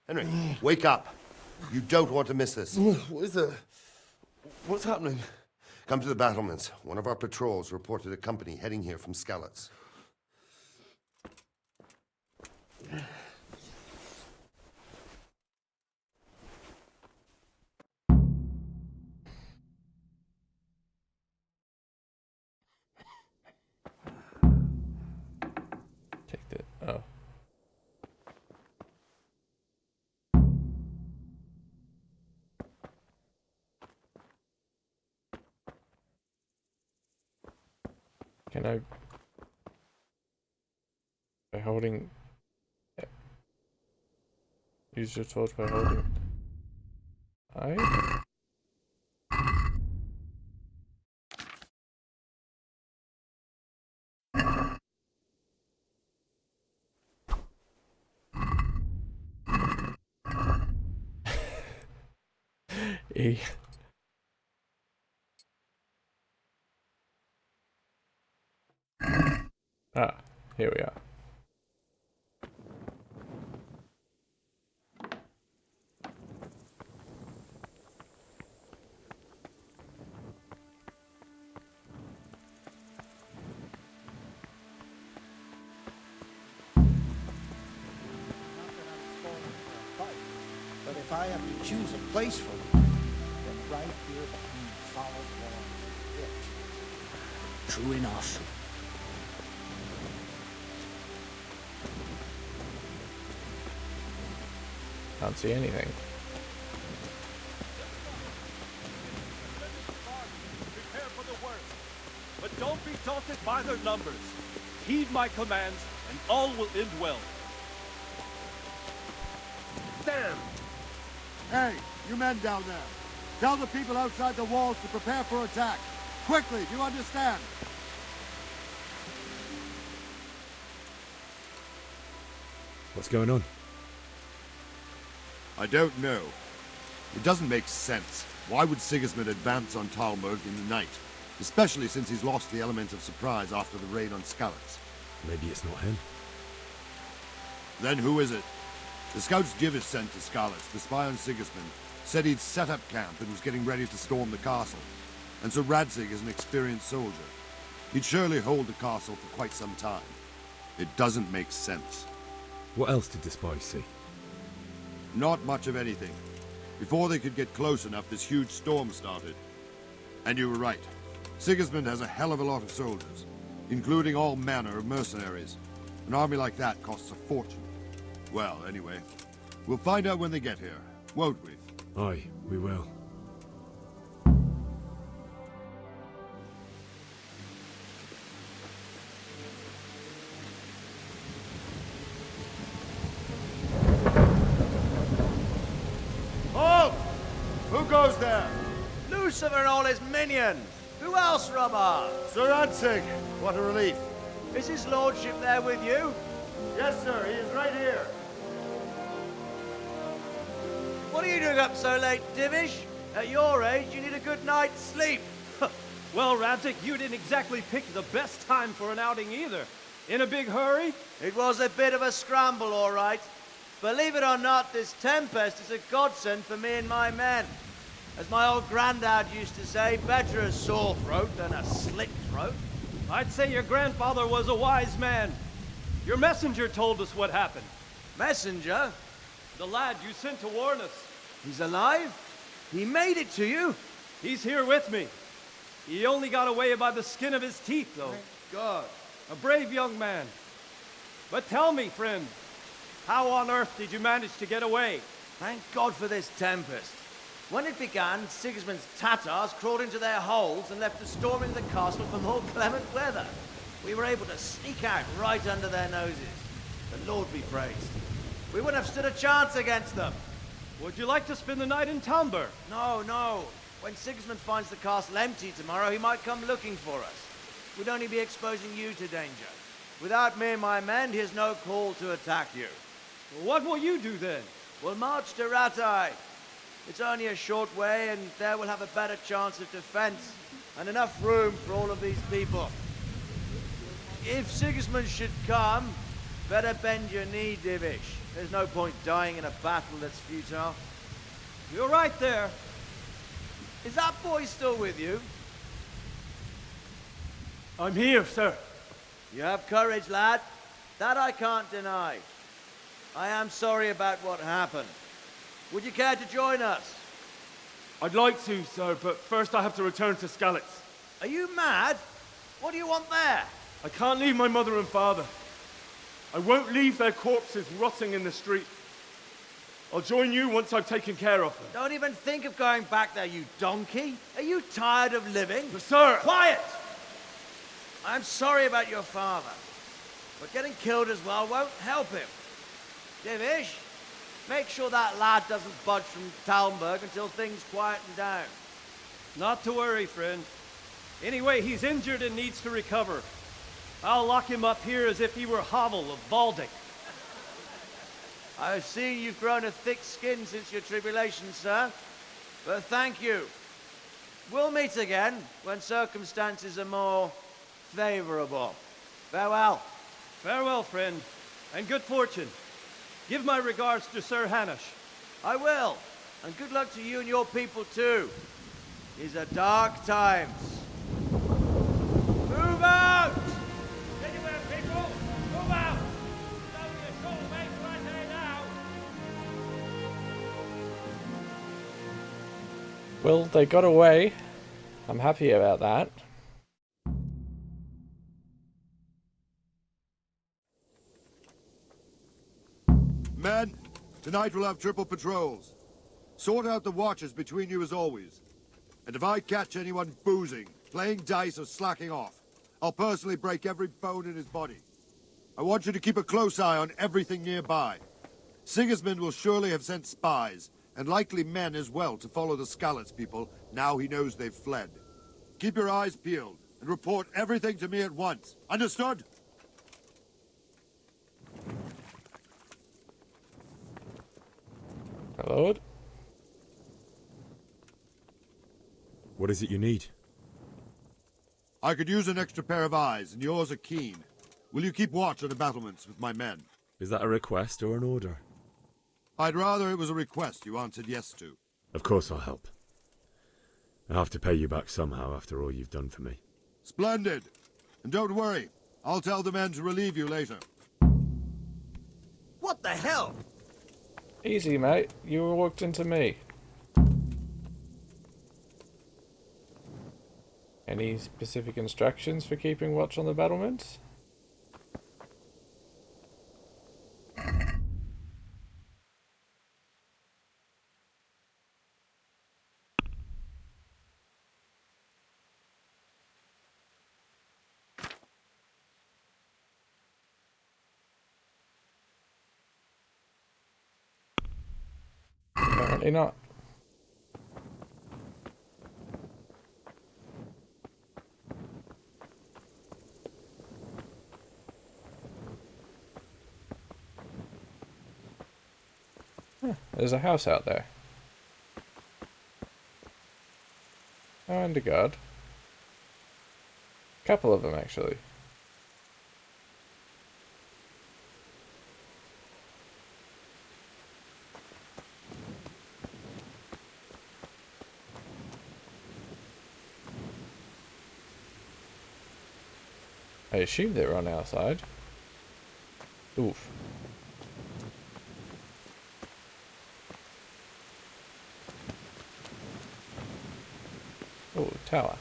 Henry, wake up. You don't want to miss this. What is it? What's happening? Come to the battlements. One of our patrols reported a company heading here from Skalice. Take that. Oh. Can I, by holding, use your torch by holding, E. Ah, here we are. But if I have to choose a place for them, then right here behind the solid wall is it. True enough. Can't see anything. Prepare for the worst, but don't be daunted by their numbers. Heed my commands, and all will end well. Damn! Hey, you men down there. Tell the people outside the walls to prepare for attack. Quickly, do you understand? What's going on? I don't know. It doesn't make sense. Why would Sigismund advance on Talmberg in the night? Especially since he's lost the element of surprise after the raid on Skalice. Maybe it's not him. Then who is it? The scouts Jivis sent to Skalice to spy on Sigismund said he'd set up camp and was getting ready to storm the castle. And so Radzig is an experienced soldier. He'd surely hold the castle for quite some time. It doesn't make sense. What else did the spies see? Not much of anything. Before they could get close enough, this huge storm started. And you were right. Sigismund has a hell of a lot of soldiers, including all manner of mercenaries. An army like that costs a fortune. Well, anyway, we'll find out when they get here, won't we? Aye, we will. Halt! Who goes there? Lucifer and all his minions. Who else, Robard? Sir Radzig. What a relief. Is his lordship there with you? Yes, sir. He is right here. What are you doing up so late, Divish? At your age, you need a good night's sleep. Well, Radzig, you didn't exactly pick the best time for an outing either. In a big hurry? It was a bit of a scramble, all right. Believe it or not, this tempest is a godsend for me and my men. As my old granddad used to say, better a sore throat than a slit throat. I'd say your grandfather was a wise man. Your messenger told us what happened. Messenger? The lad you sent to warn us. He's alive? He made it to you? He's here with me. He only got away by the skin of his teeth, though. Thank God. A brave young man. But tell me, friend, how on earth did you manage to get away? Thank God for this tempest. When it began, Sigismund's Tatars crawled into their holes and left us storming the castle for more clement weather. We were able to sneak out right under their noses. The Lord be praised. We wouldn't have stood a chance against them. Would you like to spend the night in Talmberg? No, no. When Sigismund finds the castle empty tomorrow, he might come looking for us. We'd only be exposing you to danger. Without me and my men, he has no call to attack you. What will you do then? We'll march to Rattay. It's only a short way, and there we'll have a better chance of defense, and enough room for all of these people. If Sigismund should come, better bend your knee, Divish. There's no point dying in a battle that's futile. You're right there. Is that boy still with you? I'm here, sir. You have courage, lad. That I can't deny. I am sorry about what happened. Would you care to join us? I'd like to, sir, but first I have to return to Skalice. Are you mad? What do you want there? I can't leave my mother and father. I won't leave their corpses rotting in the street. I'll join you once I've taken care of them. Don't even think of going back there, you donkey. Are you tired of living? But sir! Quiet! I'm sorry about your father, but getting killed as well won't help him. Divish, make sure that lad doesn't budge from Talmberg until things quieten down. Not to worry, friend. Anyway, he's injured and needs to recover. I'll lock him up here as if he were Havel of Baldic. I see you've grown a thick skin since your tribulation, sir. But thank you. We'll meet again when circumstances are more favorable. Farewell. Farewell, friend, and good fortune. Give my regards to Sir Hanush. I will. And good luck to you and your people, too. These are dark times. Move out! Anywhere, people! Move out! Don't be a troublemaker right there now! Well, they got away. I'm happy about that. Men, tonight we'll have triple patrols. Sort out the watches between you as always. And if I catch anyone boozing, playing dice or slacking off, I'll personally break every bone in his body. I want you to keep a close eye on everything nearby. Sigismund will surely have sent spies, and likely men as well, to follow the Skalice people now he knows they've fled. Keep your eyes peeled, and report everything to me at once. Understood? My lord? What is it you need? I could use an extra pair of eyes, and yours are keen. Will you keep watch on the battlements with my men? Is that a request or an order? I'd rather it was a request you answered yes to. Of course I'll help. I have to pay you back somehow after all you've done for me. Splendid. And don't worry, I'll tell the men to relieve you later. What the hell? Easy, mate. You walked into me. Any specific instructions for keeping watch on the battlements? Apparently not. There's a house out there. Oh, and a guard. Couple of them, actually. I assume they're on our side. Oof. Oh, tower.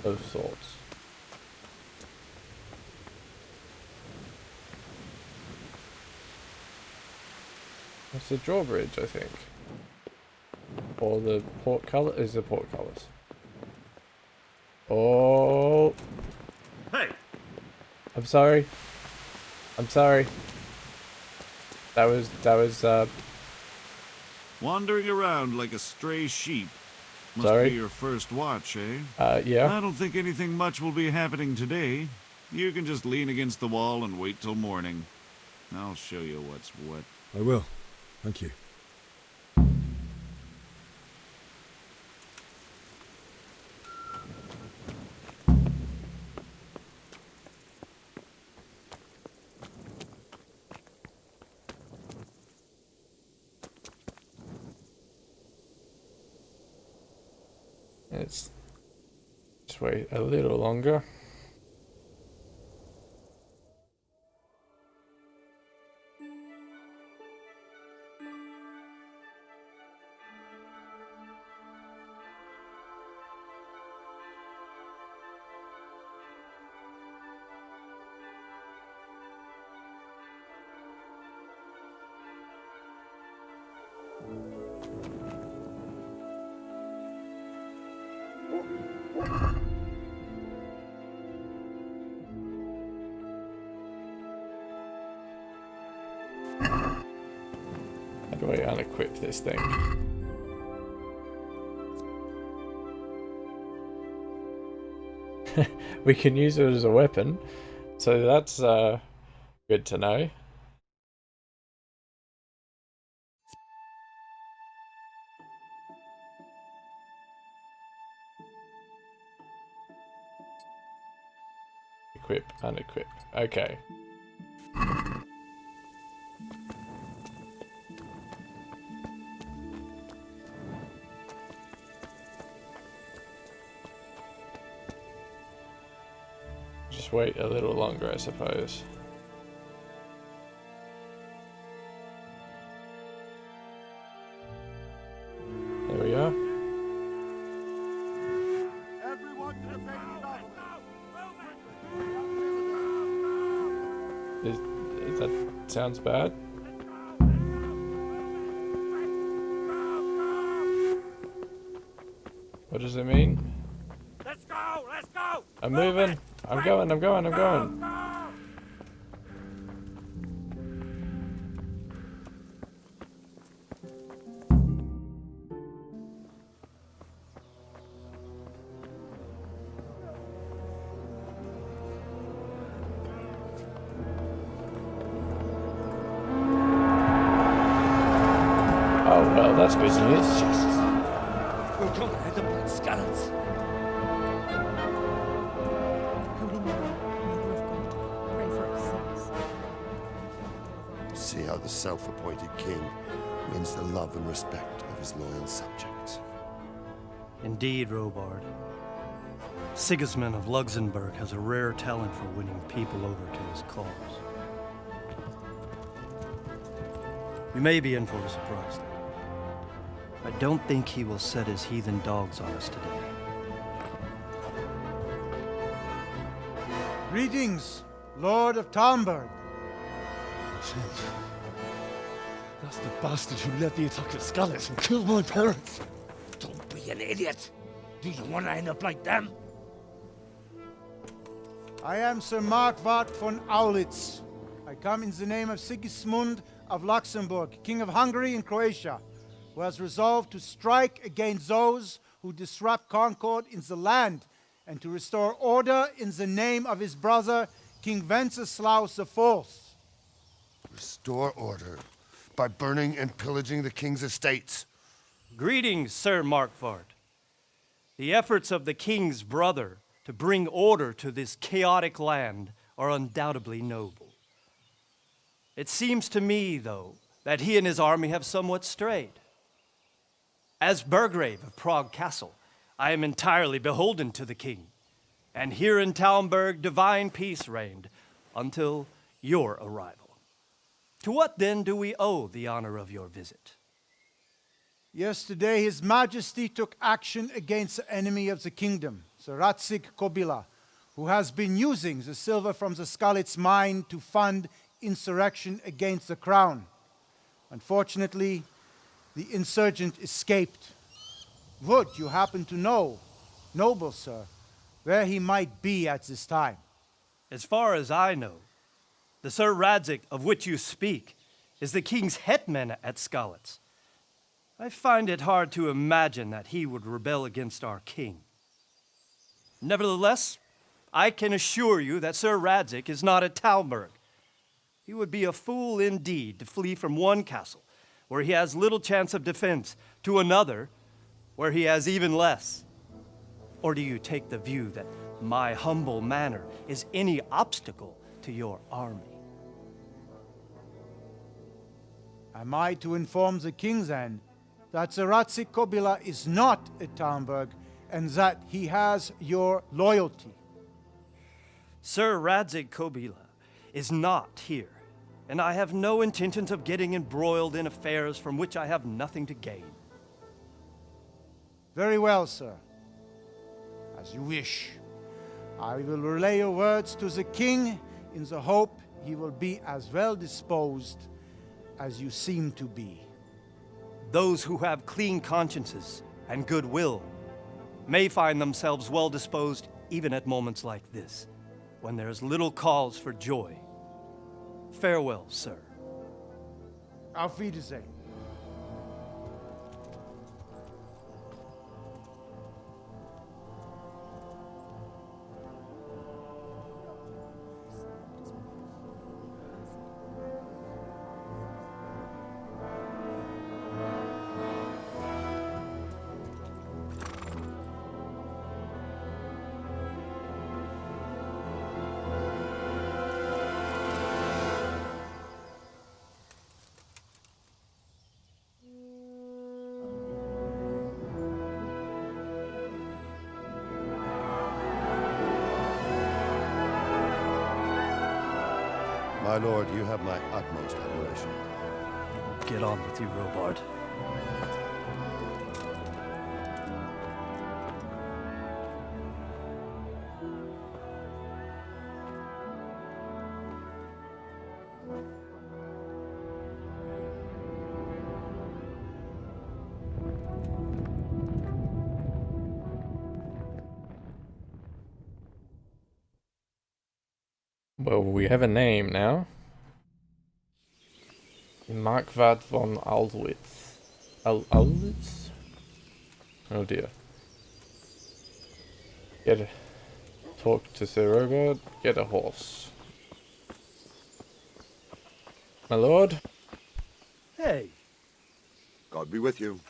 Of sorts. It's the drawbridge, I think. Or the portcullis. Is the portcullis. Oh. Hey! I'm sorry. I'm sorry. That was Wandering around like a stray sheep. Must Sorry? be your first watch, eh? yeah. I don't think anything much will be happening today. You can just lean against the wall and wait till morning. I'll show you what's what. I will. Thank you. Let's just wait a little longer. How do I unequip this thing? We can use it as a weapon, so that's good to know. Equip, unequip. Okay. Just wait a little longer, I suppose. There we are. Everyone to the safety valve. That sounds bad. What does it mean? Let's go! Let's go! I'm moving. I'm going. Oh, well, that's good news. We're going to head up like Skalice. Holy Mary, Mother of God, pray for us sinners. See how the self-appointed king wins the love and respect of his loyal subjects. Indeed, Robard. Sigismund of Luxembourg has a rare talent for winning people over to his cause. You may be in for a surprise, though. I don't think he will set his heathen dogs on us today. Greetings, Lord of Talmberg. That's the bastard who led the attack at Skalice and killed my parents. Don't be an idiot. Do you want to end up like them? I am Sir Markwart von Aulitz. I come in the name of Sigismund of Luxembourg, King of Hungary and Croatia, who has resolved to strike against those who disrupt concord in the land and to restore order in the name of his brother, King Wenceslaus IV. Restore order by burning and pillaging the king's estates. Greetings, Sir Markwart. The efforts of the king's brother to bring order to this chaotic land are undoubtedly noble. It seems to me, though, that he and his army have somewhat strayed. As Burgrave of Prague Castle, I am entirely beholden to the king, and here in Talmberg divine peace reigned until your arrival. To what then do we owe the honor of your visit? Yesterday, His Majesty took action against the enemy of the kingdom, Sir Radzig Kobyla, who has been using the silver from the Skalice mine to fund insurrection against the crown. Unfortunately, the insurgent escaped. Would you happen to know, noble sir, where he might be at this time? As far as I know, the Sir Radzig of which you speak is the king's hetman at Skalice. I find it hard to imagine that he would rebel against our king. Nevertheless, I can assure you that Sir Radzig is not at Talmberg. He would be a fool indeed to flee from one castle, where he has little chance of defense, to another, where he has even less. Or do you take the view that my humble manner is any obstacle to your army? Am I to inform the king then that Sir Radzig Kobyla is not at Talmberg and that he has your loyalty. Sir Radzig Kobila is not here, and I have no intentions of getting embroiled in affairs from which I have nothing to gain. Very well, sir. As you wish. I will relay your words to the king in the hope he will be as well disposed as you seem to be. Those who have clean consciences and goodwill may find themselves well disposed even at moments like this, when there is little cause for joy. Farewell, sir. Auf Wiedersehen. My lord, you have my utmost admiration. Get on with you, Robard. Well, we have a name now. Marquard von Aldwitz. Aldwitz? Oh dear. Talk to Sir Robard. Get a horse. My lord? Hey. God be with you.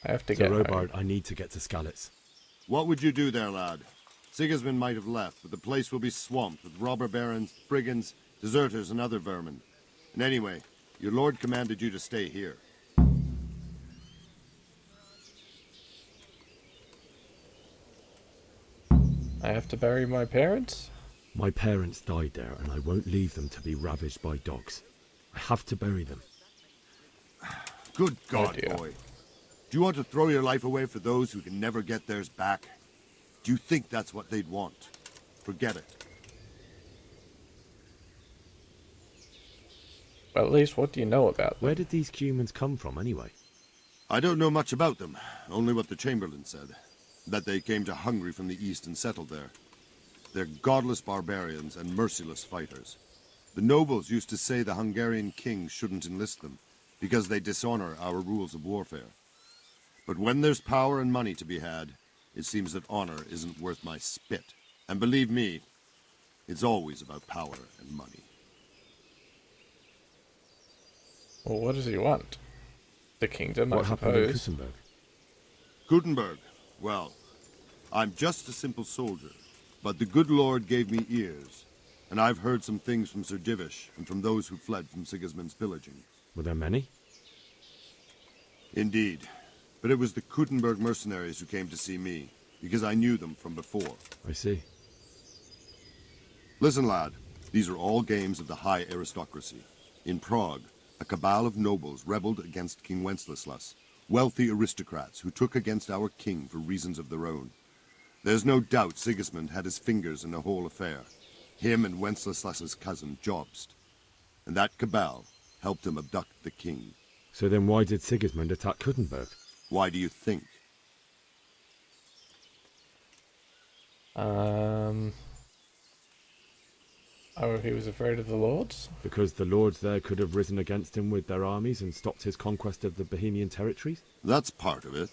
I have to Sir get Robard, I need to get to Skalice. What would you do there, lad? Sigismund might have left, but the place will be swamped with robber barons, brigands, deserters, and other vermin. And anyway, your lord commanded you to stay here. I have to bury my parents? My parents died there, and I won't leave them to be ravaged by dogs. I have to bury them. Good God, dear. boy. Do you want to throw your life away for those who can never get theirs back? Do you think that's what they'd want? Forget it. Well, at least what do you know about them? Where did these humans come from, anyway? I don't know much about them, only what the Chamberlain said. That they came to Hungary from the east and settled there. They're godless barbarians and merciless fighters. The nobles used to say the Hungarian king shouldn't enlist them, because they dishonor our rules of warfare. But when there's power and money to be had, it seems that honor isn't worth my spit. And believe me, it's always about power and money. Well, what does he want? The kingdom, What I happened in suppose. Kuttenberg? Gutenberg, well, I'm just a simple soldier, but the good Lord gave me ears, and I've heard some things from Sir Divish and from those who fled from Sigismund's pillaging. Were there many? Indeed, but it was the Gutenberg mercenaries who came to see me, because I knew them from before. I see. Listen, lad, these are all games of the high aristocracy. In Prague, a cabal of nobles rebelled against King Wenceslas, wealthy aristocrats who took against our king for reasons of their own. There's no doubt Sigismund had his fingers in the whole affair. Him and Wenceslas's cousin, Jobst. And that cabal helped him abduct the king. So then why did Sigismund attack Kuttenberg? Why do you think? Oh, he was afraid of the lords? Because the lords there could have risen against him with their armies and stopped his conquest of the Bohemian territories? That's part of it.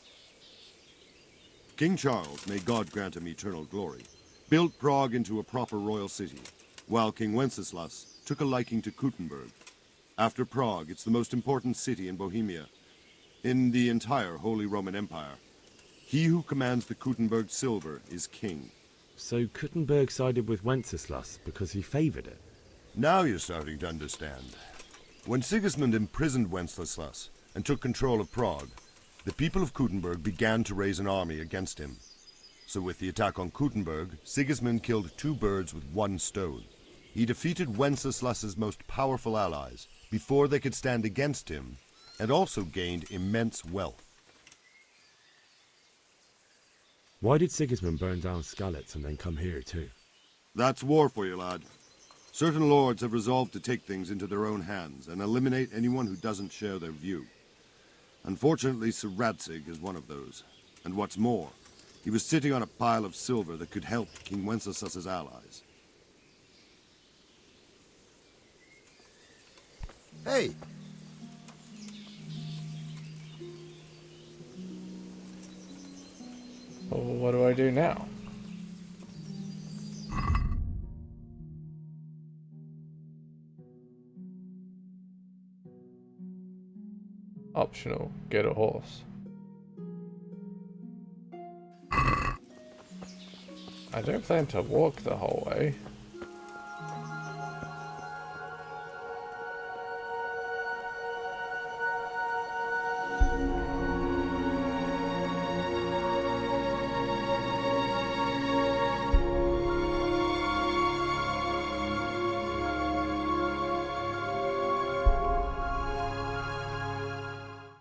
King Charles, may God grant him eternal glory, built Prague into a proper royal city, while King Wenceslas took a liking to Kuttenberg. After Prague, it's the most important city in Bohemia, in the entire Holy Roman Empire. He who commands the Kuttenberg silver is king. So Kuttenberg sided with Wenceslas because he favoured it? Now you're starting to understand. When Sigismund imprisoned Wenceslas and took control of Prague, the people of Kuttenberg began to raise an army against him. So with the attack on Kuttenberg, Sigismund killed 2 birds with 1 stone. He defeated Wenceslas's most powerful allies before they could stand against him, and also gained immense wealth. Why did Sigismund burn down Skalice and then come here too? That's war for you, lad. Certain lords have resolved to take things into their own hands and eliminate anyone who doesn't share their view. Unfortunately, Sir Radzig is one of those. And what's more, he was sitting on a pile of silver that could help King Wenceslas's allies. Hey, Well, what do I do now? Optional, get a horse. I don't plan to walk the whole way.